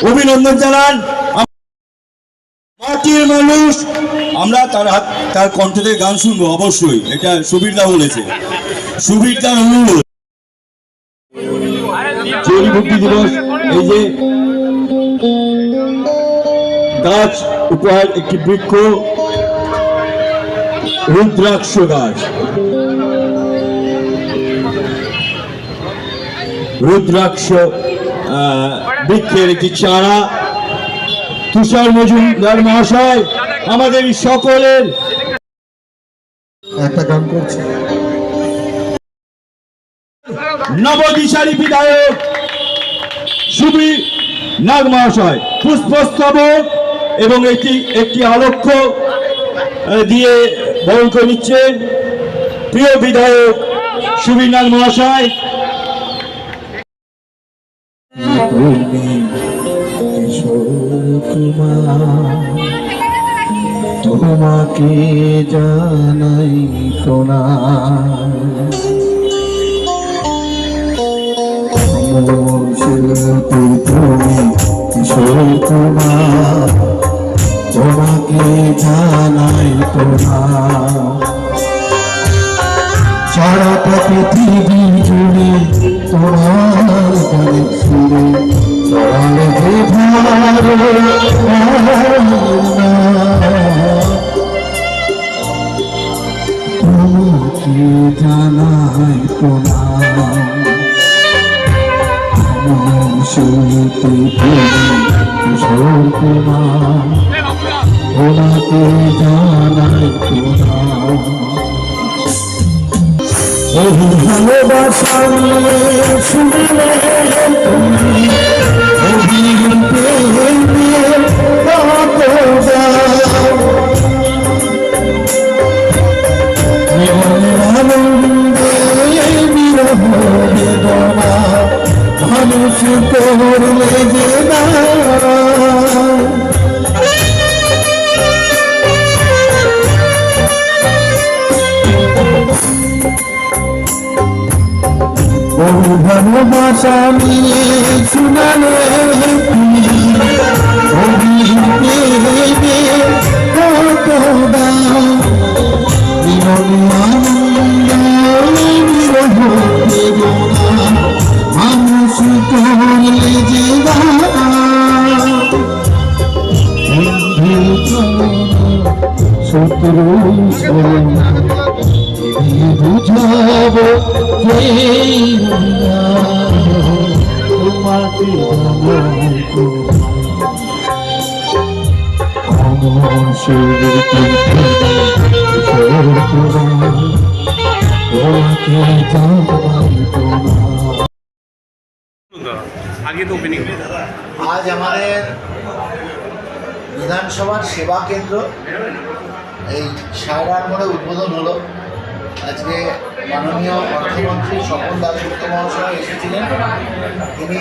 অভিনন্দন জানান মাটির মানুষ। আমরা তার কণ্ঠে গান শুনবো অবশ্যই, এটা সুবীরদা বলেছে, সুবীরদার অনুরোধ। জড়িবুদ্ধি দিবস, এই যে গাছ উপহার, একটি বৃক্ষ, রুদ্রাক্ষ গাছ, রুদ্রাক্ষ বৃক্ষের একটি চারা। তুষার মজুমদার মহাশয় আমাদের সকলের একটা গান করছে। নবদিশারী বিধায়ক সুবীর নাগ মহাশয় পুষ্পস্তবক এবং একটি আলক্ষ্য দিয়ে বরণ করে নিচ্ছেন প্রিয় বিধায়ক সুবীর নাগ মহাশয়। তোমাকে জানাই প্রণাম, তুমি কিশোর কুমার, তোমাকে জানাই প্রণাম। সারাটা পৃথিবী জুড়ে তোমার গানে সুরে চলে যে তোমাকে জানাই প্রণাম। কিশোর কুমার, তোমাকে জানাই প্রণাম। ভালোবাসা শুনলে তুমি মানুষ করলে যে না ভালোবাসা নিয়ে শুনালে মানুষ করলে যে শত্রু বুঝাবো তোমাকে আজ আমাদের বিধানসভার সেবা কেন্দ্র এই সায়রার মোড়ে উদ্বোধন হলো। আজকে মাননীয় অর্থমন্ত্রী স্বপন দাশগুপ্ত মহাশয় এসেছিলেন, তিনি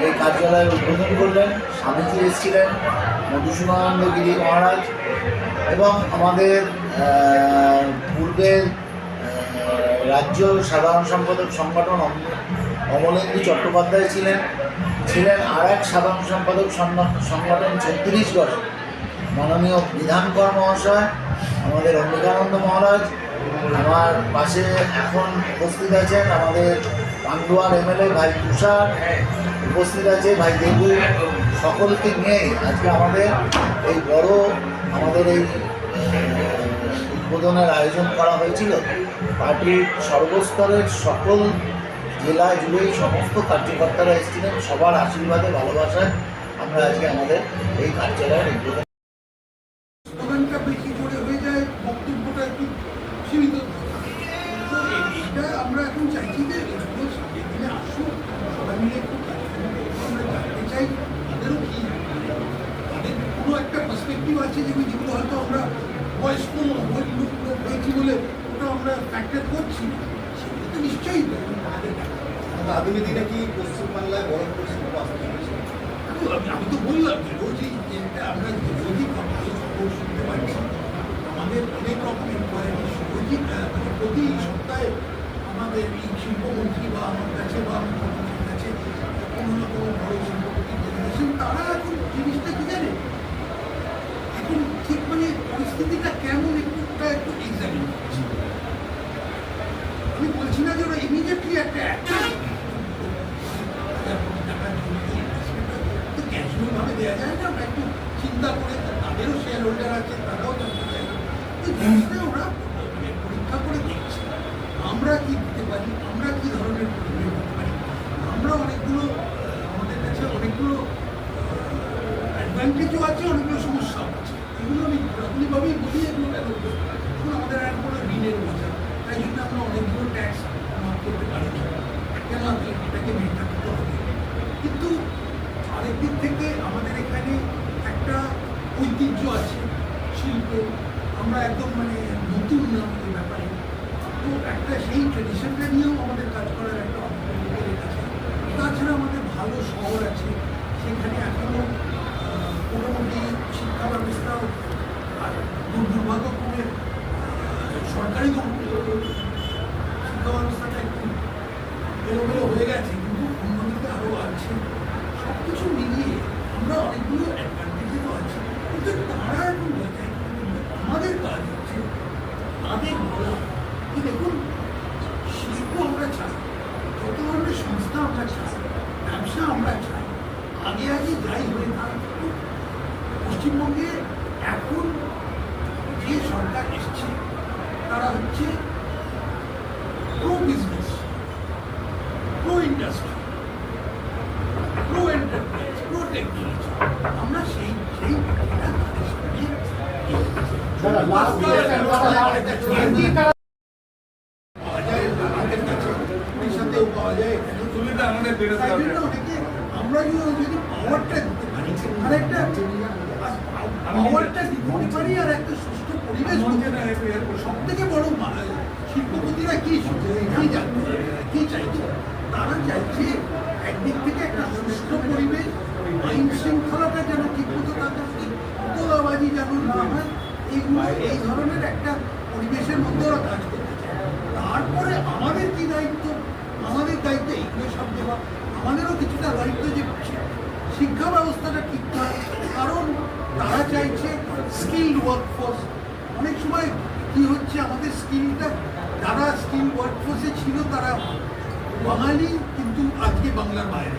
এই কার্যালয়ের উদ্বোধন করলেন। স্বামীজি এসেছিলেন, মধুসূদনানন্দ গিরি মহারাজ এবং আমাদের পূর্বের রাজ্য সাধারণ সম্পাদক সংগঠন অমলেন্দু চট্টোপাধ্যায় ছিলেন আর এক সাধারণ সম্পাদক সংগঠন ছত্তিশগড়ে মাননীয় বিধানকর মহাশয়, আমাদের অম্বিকানন্দ মহারাজ। আমার পাশে এখন উপস্থিত আছেন আমাদের পান্ডুয়ার এমএলএ ভাই তুষার, উপস্থিত আছে ভাই দেবু। সকলকে নিয়ে আজকে আমাদের এই উদ্বোধনের আয়োজন করা হয়েছিল। পার্টির সর্বস্তরের সকল জেলা জুড়েই সমস্ত কার্যকর্তারা এসেছিলেন, সবার আশীর্বাদে ভালোবাসায় আমরা আজকে আমাদের এই কার্যালয়ের উদ্বোধন। আমরা এখন চাইছি যে আসুক, সবাই মিলে একটু আমরা জানতে চাই তাদেরও কি, তাদের কোনো একটা পার্সপেক্টিভ আছে যেগুলো হয়তো আমরা বয়স্ক লোক হয়েছি বলে ওটা আমরা ফ্যাক্টর করছি না, সেগুলো তো নিশ্চয়ই আমাদের আগামী দিনে কি পশ্চিমবাংলায় বড় পরিস্থিতি বাস্তব হয়েছে? আমি তো বললাম যে রোজই আমরা রোজই খবর শুনতে পাচ্ছি, আমাদের অনেক রকম ইনকোয়ারি রোজই মানে প্রতি সপ্তাহে আমাদের এই শিল্পমন্ত্রী বা আমার কাছে বা আমার মুখ্যমন্ত্রীর কাছে কোনো না কোনো বড় শিল্পপতি ডেলিগেশন, তারা এখন জিনিসটা কি জানে, এখন ঠিক মানে পরিস্থিতিটা কেমন একটুটা একটু এক্সামিন করছে। আমি বলছি না যে ওরা ইমিডিয়েটলি একটা অ্যাকশন তো ক্যাজুয়াল ভাবে দেওয়া যায় না, আমরা একটু চিন্তা করে তাদেরও শেয়ার হোল্ডার আছে, তারাও জানতে চাই, তো জিনিসটা ওরা মানে পরীক্ষা করে দেখছে আমরা কি দিতে পারি, আমরা কি ধরনের পরিবেশ দিতে পারি। আমরা অনেকগুলো আমাদের কাছে অনেকগুলো অ্যাডভান্টেজও আছে, অনেকগুলো সমস্যাও আছে, এগুলো আমি ঘোরাঘুরিভাবেই বলি। এগুলো কেন এখন আমাদের এক কোনো ঋণের বোঝা, তাই জন্য আমরা অনেকগুলো ট্যাক্স মাফ করতে পারি না, কেন এটাকে মেনটেন করতে হবে। কিন্তু আরেক দিক থেকে আমাদের এখানে একটা ঐতিহ্য আছে শিল্পে, আমরা একদম মানে নতুন না এই ব্যাপারে, তো একটা সেই ট্রেডিশনটা নিয়েও আমাদের কাজ করার একটা অপরচুনিটি আছে। তাছাড়া আমাদের ভালো শহর আছে, সেখানে এখনও মোটামুটি শিক্ষা ব্যবস্থাও আর দুর্ভাগ্যক্রমে সরকারি শিক্ষা ব্যবস্থাটা একটু এলোমেলো হয়ে গেছে, কিন্তু উন্নতিতে আরও আছে। সব কিছু মিলিয়ে আমরা অনেকগুলো অ্যাডভান্টেজেও আছে, কিন্তু তারা এখন বোঝায় আমাদের কাজ হচ্ছে তাদের বলা যে দেখুন শিল্প আমরা চাই, যত ধরনের সংস্থা আমরা চাই, ব্যবসা আমরা চাই, আগে যাই হয়ে থাক, পশ্চিমবঙ্গে এখন যে সরকার এসছে তারা হচ্ছে pro business, pro industry, pro enterprise, pro technology. আমরা সেই তাদের সঙ্গে পাওয়া যায় আমাদের কাছে, ওর সাথেও পাওয়া যায়, এখানেও সুবিধা আমাদের অনেকে আমরা যদি পাওয়ারটা দিতে পারি, আর একটা পাওয়ারটা দিতে পারি, আর একটা সুস্থ পরিবেশ সব থেকে বড় শিল্পপতিরা কি জানতে কি চাইছে, তারা চাইছে একদিক থেকে একটা সুস্থ পরিবেশ, আইন শৃঙ্খলাটা যেন ঠিক মতো তাদের তোলাবাজি যেন না হয়, এইগুলো এই ধরনের একটা পরিবেশের মধ্যে ওরা কাজ করতে চায়। তারপরে আমাদের কি দায়িত্ব, আমাদের দায়িত্ব এইগুলো সব দেওয়া, আমাদেরও কিছুটা দায়িত্ব যে শিক্ষা ব্যবস্থাটা ঠিকঠাক, কারণ তারা চাইছে স্কিল্ড ওয়ার্কফোর্স। অনেক সময় কি হচ্ছে, আমাদের স্কিলটা যারা স্কিল ওয়ার্কফোর্সে ছিল তারা বাঙালি কিন্তু আজকে বাংলার বাইরে,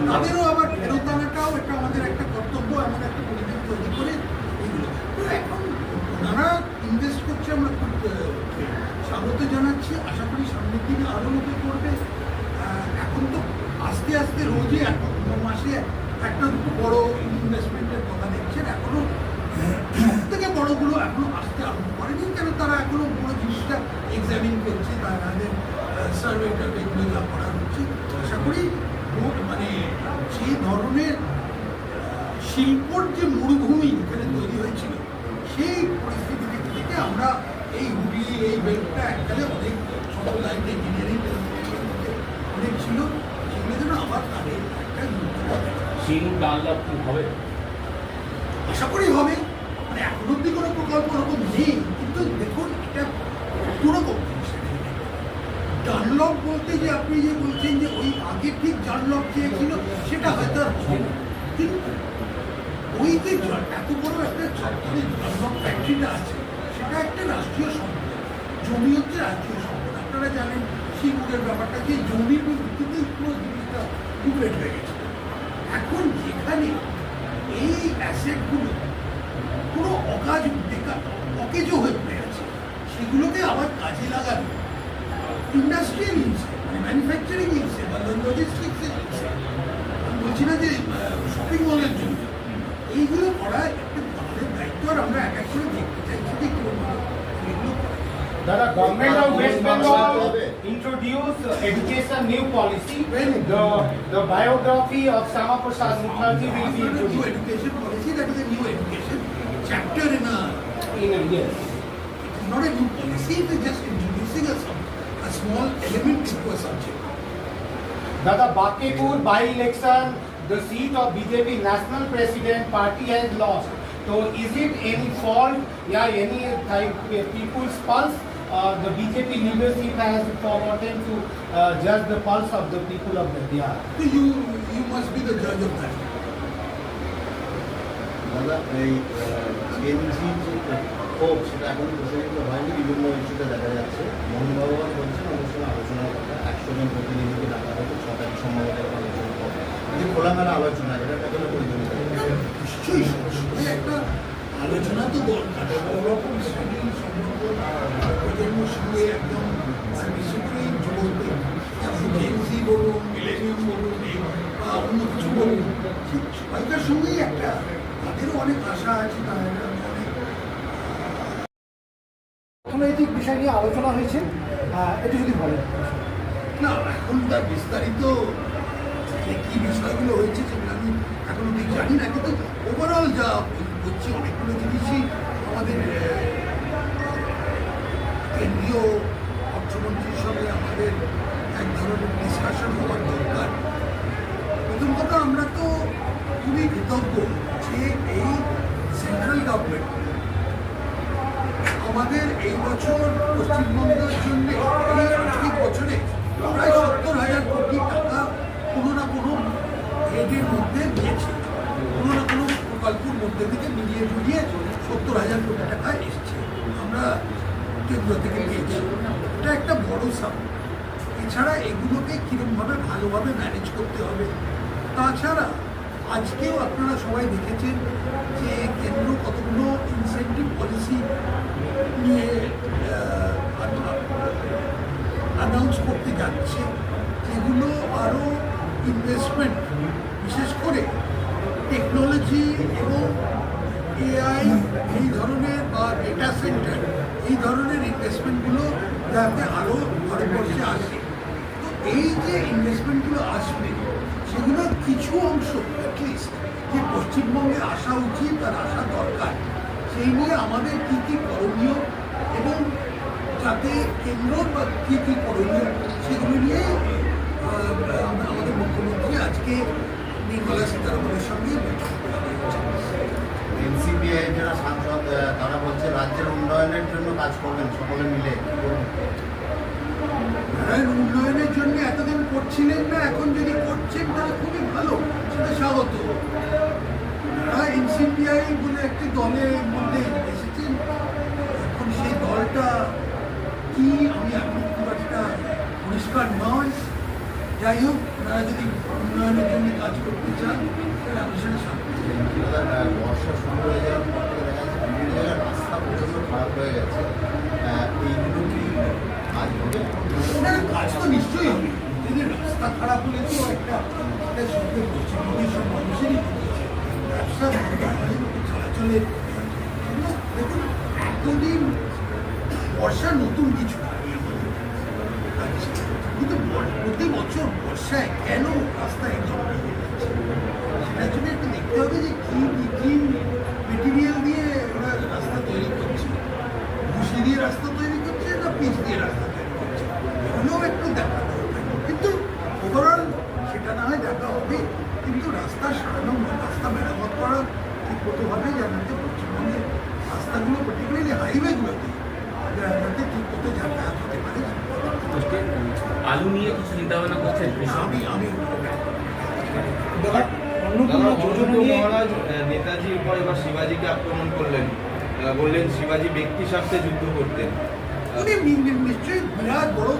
তাদেরও আবার ফেরত আনাটাও এটা আমাদের একটা কর্তব্য, এমন একটা পরিবেশ তৈরি করে এইগুলো। তো এখন ওনারা ইনভেস্ট করছে, আমরা খুব স্বাগত জানাচ্ছি, আশা করি সামনের দিনে আরও লোকে করবে। এখন তো আস্তে আস্তে রোজই এখন মাসে একটা বড় ইনভেস্টমেন্টের কথা দেখছেন, এখনো সব থেকে বড়গুলো এখনো আসতে আরম্ভ করেনি, কেন তারা এখনো পুরো জিনিসটা এক্সামিন করছে, তাদের সার্ভে টার্ভেগুলো যা করা হচ্ছে। আশা করি মানে সেই ধরনের শিল্পর যে মরুভূমি এখানে তৈরি হয়েছিল, সেই পরিস্থিতি থেকে আমরা এই হুগলি এই বেল্টটা এককালে অনেক সকল লাইন ইঞ্জিনিয়ারিং অনেক ছিল, সেগুলো যেন আবার তাদের একটা হবে, আশা করি হবে। মানে এখন অব্দি কোনো প্রকল্প ওরকম নেই, কিন্তু দেখুন এটা দুরকম ডানলপ বলতে যে আপনি যে বলছেন যে ওই আগে ঠিক ডানলপ চেয়েছিল, সেটা হয়তো আর হবে না, কিন্তু ওই যে এত বড় একটা চত্বরে ডানলপ ফ্যাক্টরিটা আছে, সেটা একটা রাষ্ট্রীয় সম্পদ, জমি হচ্ছে রাষ্ট্রীয় সম্পদ। আপনারা জানেন সিঙ্গুরের ব্যাপারটা, যে জমির ভিত্তিতেই পুরো জিনিসটা ডিগ্রেড হয়ে গেছে। এখন যেখানে এই অ্যাসেটগুলো পুরো অকেজো হয়ে পড়ে আছে, সেগুলোকে আবার কাজে লাগানো ইন্ডাস্ট্রিয়াল ইউজে, মানে ম্যানুফ্যাকচারিং ইউজে বা লজিস্টিক্সের ইউজে, আমি বলছি না যে শপিং মলের জন্য, এইগুলো করা একটা আমাদের দায়িত্ব। আর আমরা এক এক করে দেখতে চাইছি যে এগুলো The government of West Bengal introduced education new policy. The biography of Sama Prasad Mukherjee will be new introduced. education policy, that is a new education Yes. Not a new policy, it is just introducing a small element into a subject. Dada Bakepur by-election, the seat of BJP national president party has lost. So is it any fault, yeah, any type people's pulse? The BJP leadership has forgotten to judge the pulse of the people of the Bihar. So you must be the judge of that. দাদা এই এনজির যে ক্ষোভ সেটা এখনো প্রসারিত হয়নি, বিভিন্ন ইস্যুতে দেখা যাচ্ছে। মোহন ভগবান বলছেন অনুষ্ঠানে আলোচনার কথা, 100 জন প্রতিনিধিকে ডাকা হতো, 6টা সম্ভবত আলোচনা হবে, কিন্তু খোলামেলা আলোচনা এটা কতটা প্রয়োজনীয়তা? নিশ্চয়ই সবসময় একটা আলোচনা তো দরকার। ওরকম শ্রেণীর সংগঠন প্রজন্মের সঙ্গে একদম বেসিক্যালি যুবকদের জেনজি বলুন, মিলেনিয়াম বলুন বা অন্য কিছু বলুন, ঠিক সবাইকার সঙ্গেই একটা তাদেরও অনেক আশা আছে, তাদের অনেক অর্থনৈতিক বিষয় নিয়ে আলোচনা হয়েছে, একটু যদি বলেন। না এখন তার বিস্তারিত যে কী বিষয়গুলো হয়েছে সেগুলো আমি এখনো ঠিক জানি না, কিন্তু ওভারঅল যা হচ্ছে অনেকগুলো জিনিসই আমাদের কেন্দ্রীয় অর্থমন্ত্রীর সঙ্গে আমাদের এক ধরনের ডিসকাশন হওয়ার দরকার। প্রথম কথা আমরা তো খুবই কৃতজ্ঞ যে এই সেন্ট্রাল গভর্নমেন্ট আমাদের এই বছর পশ্চিমবঙ্গের জন্য এই আর্থিক বছরে প্রায় 70,000 কোটি টাকা কোনো না কোনো হেডের মধ্যে দিয়েছে, কোনো না কোনো প্রকল্পের মধ্যে থেকে মিলিয়ে জুলিয়ে 70,000 কোটি টাকা এসছে, আমরা কেন্দ্র থেকে পেয়েছি। এটা একটা বড় সাম। এছাড়া এগুলোকে কীরকমভাবে ভালোভাবে ম্যানেজ করতে হবে। তাছাড়া আজকেও আপনারা সবাই দেখেছেন যে কেন্দ্র কতগুলো ইনসেন্টিভ পলিসি নিয়ে অ্যানাউন্স করতে যাচ্ছে, যেগুলো আরও ইনভেস্টমেন্ট বিশেষ করে টেকনোলজি এবং এআই এই ধরনের বা ডেটা সেন্টার এই ধরনের ইনভেস্টমেন্টগুলো যাতে আরও ভারতবর্ষে আসে। তো এই যে ইনভেস্টমেন্টগুলো আসবে সেগুলোর কিছু অংশ অ্যাটলিস্ট যে পশ্চিমবঙ্গে আসা উচিত আর আসা দরকার, সেই নিয়ে আমাদের কী কী করণীয় এবং যাতে কেন্দ্র বা কী কী করণীয় সেগুলো নিয়ে আমাদের মুখ্যমন্ত্রী আজকে নির্মলা সীতারামনের সঙ্গে বৈঠক করেছেন। এনসিপিআই যারা সাংসদ তারা বলছে রাজ্যের উন্নয়নের জন্য কাজ করবেন সকলে মিলে। উন্নয়নের জন্য এতদিন করছিলেন না, এখন যদি করছেন তাহলে খুবই ভালো, সেটা স্বাগত। এনসিপিআই বলে একটি দলের মধ্যে এসেছেন, এখন সেই দলটা কি আমি এখন খুব একটা পরিষ্কার নয়। যাই হোক, ওনারা যদি উন্নয়নের জন্য কাজ করতে চান তাহলে আমি সেটা স্বাগত। বর্ষা শুরু হয়ে যাওয়ার পর থেকে দেখা যাচ্ছে বিভিন্ন জায়গায় রাস্তা প্রচণ্ড খারাপ হয়ে গেছে, এইগুলো কি কাজ হবে? না, কাজ তো নিশ্চয়ই হবে। যদি রাস্তা খারাপ হলে তো একটা সঙ্গে পশ্চিমবঙ্গের সব মানুষেরই ব্যবসা চলাচলে। দেখুন, এতদিন বর্ষা নতুন কিছু না, কিন্তু প্রতি বছর বর্ষায় কেন রাস্তায় জল হয়ে যাচ্ছে সেটার জন্য একটু দেখতে হবে যে কী মেটেরিয়াল দিয়ে ওরা রাস্তা তৈরি করছে, ঘুষি দিয়ে রাস্তা তৈরি করছে না পিচ দিয়ে রাস্তা তৈরি করছে, এগুলোও একটু দেখা দরকার। কিন্তু ওভারঅল সেটা না হয় দেখা হবে, কিন্তু রাস্তা সারানো রাস্তা মেরামত করা ঠিক মতোভাবে জানাতে পশ্চিমবঙ্গের রাস্তাগুলো পার্টিকুলারলি হাইওয়েগুলোতে যাতে ঠিক মতো যাতায়াত হতে পারে। আলু নিয়ে কিছু চিন্তা ভাবনা করছেন? আমি মহারাজ নেতাজির উপর এবার শিবাজিকে আক্রমণ করলেন, বললেন শিবাজি ব্যক্তি স্বার্থে যুদ্ধ করতেন। উনি নিশ্চয়ই বিরাট বড়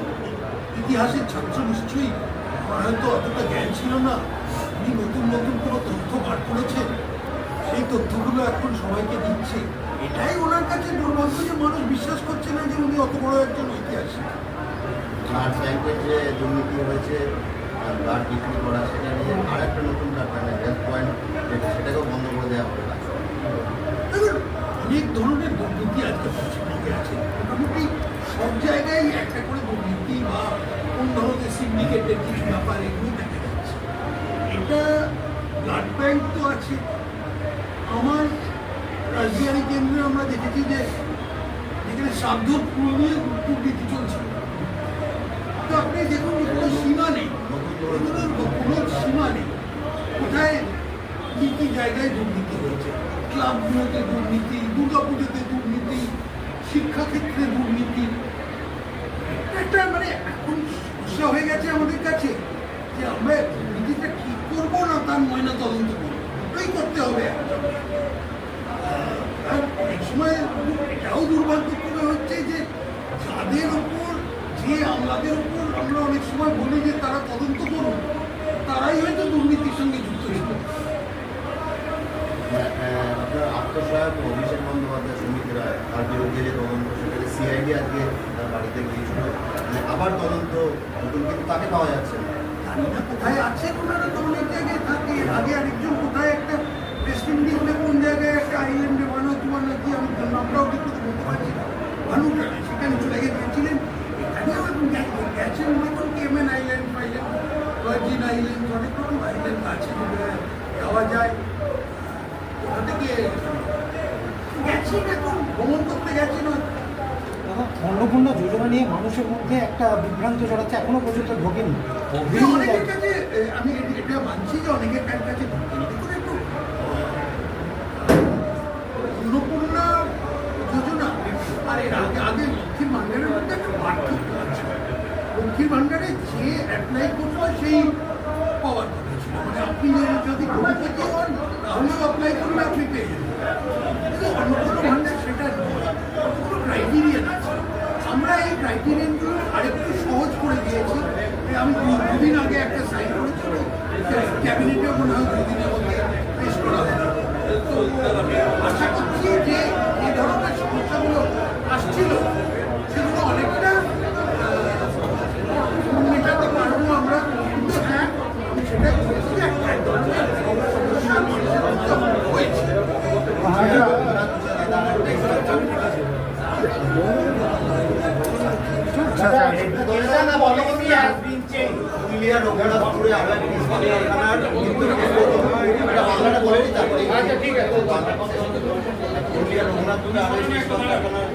ইতিহাসের ছাত্র, নিশ্চয়ই আমার হয়তো অতটা জ্ঞান ছিল না। উনি নতুন নতুন কোনো তথ্য বার করেছেন, সেই তথ্যগুলো এখন সবাইকে দিচ্ছে। এটাই ওনার কাছে দুর্ভাগ্য যে মানুষ বিশ্বাস করছে না যে উনি অত বড় একজন ঐতিহাসিক। ব্লাড ব্যাংকের যে দুর্নীতি হয়েছে, ব্লাড বিক্রি করা, সেটা নিয়ে আর একটা নতুন হেলথ পয়েন্ট সেটাকেও বন্ধ করে দেওয়া হবে। দেখুন, অনেক ধরনের দুর্নীতি আজকে পশ্চিমবঙ্গে আছে, মোটামুটি সব জায়গায় একটা করে দুর্নীতি বা কোন ধরনের সিন্ডিকেটের কিছু ব্যাপার এগুলো দেখা যাচ্ছে। এটা ব্লাড ব্যাংক তো আছে, আমার রাজবিহারী কেন্দ্রে আমরা দেখেছি যে সেখানে সাধ্যর নিয়ে দুর্নীতি চলছে। তো আপনি দেখুন কোনো সীমা নেই, এগুলোর কোনো সীমা নেই। কোথায় কি কি জায়গায় দুর্নীতি হয়েছে, ক্লাবগুলোতে দুর্নীতি, দুর্গাপুজোতে দুর্নীতি, শিক্ষাক্ষেত্রে দুর্নীতি। একটা মানে এখন সমস্যা হয়ে গেছে আমাদের কাছে যে আমরা দুর্নীতিটা ঠিক করবো না তার ময়না তদন্ত করবো, ওটাই করতে হবে। আর অনেক সময় এটাও দুর্ভাগ্যক্রমে হচ্ছে যে যাদের ওপর, যে আমলাদের ওপর আমরা অনেক সময় বলি যে তারা তদন্ত করুন, তারাই হয়তো দুর্নীতির সঙ্গে যুক্ত ছিল। আপনার আত্মসহায়ক অভিষেক বন্দ্যোপাধ্যায়, সুমিত রায়, তার বিরুদ্ধে যে তদন্ত, সেখানে সিআইডি আজকে তার বাড়িতে গিয়েছিল, আবার তদন্ত নতুন, কিন্তু তাকে পাওয়া যাচ্ছে না। জানি না কোথায় আছে, ওনারা তো অনেক জায়গায় থাকে। আগে আরেকজন কোথায় একটা ওয়েস্ট ইন্ডিজে কোন জায়গায় একটা আইল্যান্ডে বানাতে বানাতে আমি নামটাও ঠিক করে বলতে পারছি না, ভানুটা সেখানে চলে গিয়েছিলেন। এখানেও গেছেন দেখুন কেমেন আইল্যান্ড ফাইল্যান্ড, ভার্জিন আইল্যান্ড, অনেক রকম আইল্যান্ড আছে যাওয়া যায়। ওখান থেকে গেছি, এখন ভ্রমণ করতে গেছি না। অন্নপূর্ণা যোজনা নিয়ে মানুষের মধ্যে একটা বিভ্রান্ত ছড়াচ্ছে, এখনো পর্যন্ত ঢোকেনি। অনেকের কাছে আমি এটা মানছি যে অনেকের কাছে ঢোকেনি। দেখুন একটু অন্নপূর্ণা যোজনা আর এর আগে লক্ষ্মীর ভাণ্ডারের মধ্যে একটা পার্থক্য আছে। লক্ষ্মীর ভাণ্ডারে যে অ্যাপ্লাই করবে সেই পাওয়ার কথা ছিল, মানে আপনি যদি কোটিপতি হন তাহলেও অ্যাপ্লাই করলে আপনি পেয়ে যাবেন। কিন্তু অন্নপূর্ণা ভাণ্ডার সেটা নয়, কোনো ক্রাইটেরিয়ান আছে। আমরা এই ক্রাইটেরিয়ানগুলো আরেকটু সহজ করে দিয়েছি। আমি দুদিন আগে একটা সাইন করেছিল, ক্যাবিনেটে মনে হয় দুদিনের মধ্যে পেশ করা হবে। তো আশা করছি যে এই ধরনের সমস্যাগুলো আসছিল সেগুলো অনেকটা মেটাতে পারবো আমরা। কিন্তু হ্যাঁ, আমি সেটা বলেছি যে একটা সমস্যা মানুষের মধ্যে হয়েছে। Education policy has been changed. Purulia রঘুনাথপুরে আবার ইস্পাত কারখানার কিন্তু এটা বাংলাটা বলে দিই, তারপরে আচ্ছা, ঠিক আছে। পুরুলিয়া রঘুনাথপুরে আবার ইস্পাত কারখানার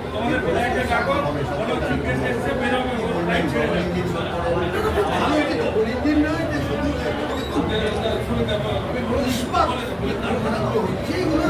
হরিদ্দিন নয় যে শুধু ইস্পাত কারখানাগুলো হচ্ছে, এগুলো